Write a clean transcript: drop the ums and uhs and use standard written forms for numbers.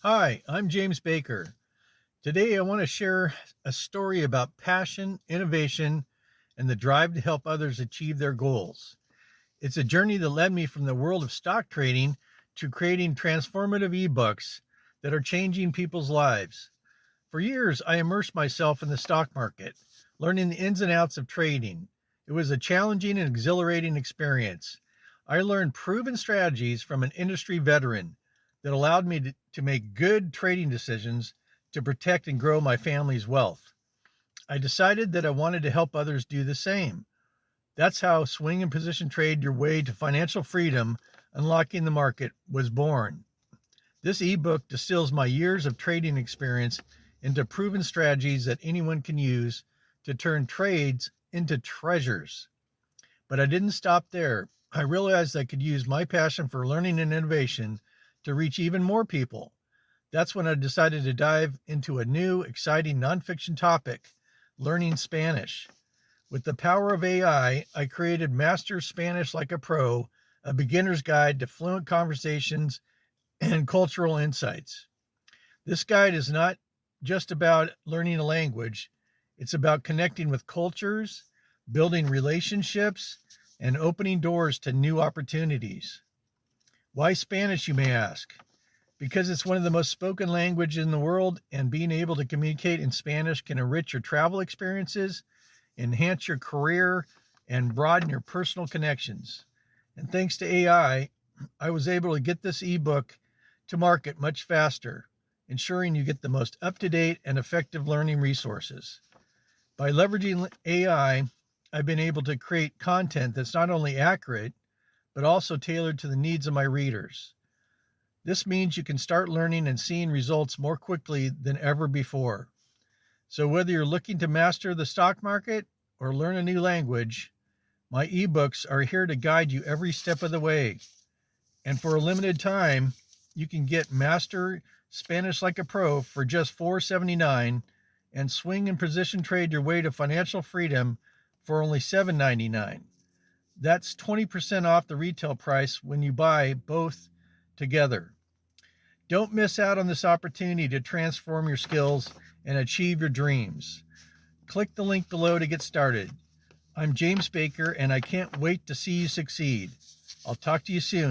Hi, I'm James Baker. Today I want to share a story about passion, innovation, and the drive to help others achieve their goals. It's a journey that led me from the world of stock trading to creating transformative ebooks that are changing people's lives. For years, I immersed myself in the stock market, learning the ins and outs of trading. It was a challenging and exhilarating experience. I learned proven strategies from an industry veteran that allowed me to make good trading decisions to protect and grow my family's wealth. I decided that I wanted to help others do the same. That's how Swing and Position Trade Your Way to Financial Freedom, Unlocking the Market was born. This ebook distills my years of trading experience into proven strategies that anyone can use to turn trades into treasures. But I didn't stop there. I realized I could use my passion for learning and innovation to reach even more people. That's when I decided to dive into a new, exciting nonfiction topic, learning Spanish. With the power of AI, I created Master Spanish Like a Pro, a beginner's guide to fluent conversations and cultural insights. This guide is not just about learning a language, it's about connecting with cultures, building relationships, and opening doors to new opportunities. Why Spanish, you may ask? Because it's one of the most spoken languages in the world, and being able to communicate in Spanish can enrich your travel experiences, enhance your career, and broaden your personal connections. And thanks to AI, I was able to get this ebook to market much faster, ensuring you get the most up-to-date and effective learning resources. By leveraging AI, I've been able to create content that's not only accurate, but also tailored to the needs of my readers. This means you can start learning and seeing results more quickly than ever before. So whether you're looking to master the stock market or learn a new language, my ebooks are here to guide you every step of the way. And for a limited time, you can get Master Spanish Like a Pro for just $4.79 and Swing and Position Trade Your Way to Financial Freedom for only $7.99. That's 20% off the retail price when you buy both together. Don't miss out on this opportunity to transform your skills and achieve your dreams. Click the link below to get started. I'm James Baker, and I can't wait to see you succeed. I'll talk to you soon.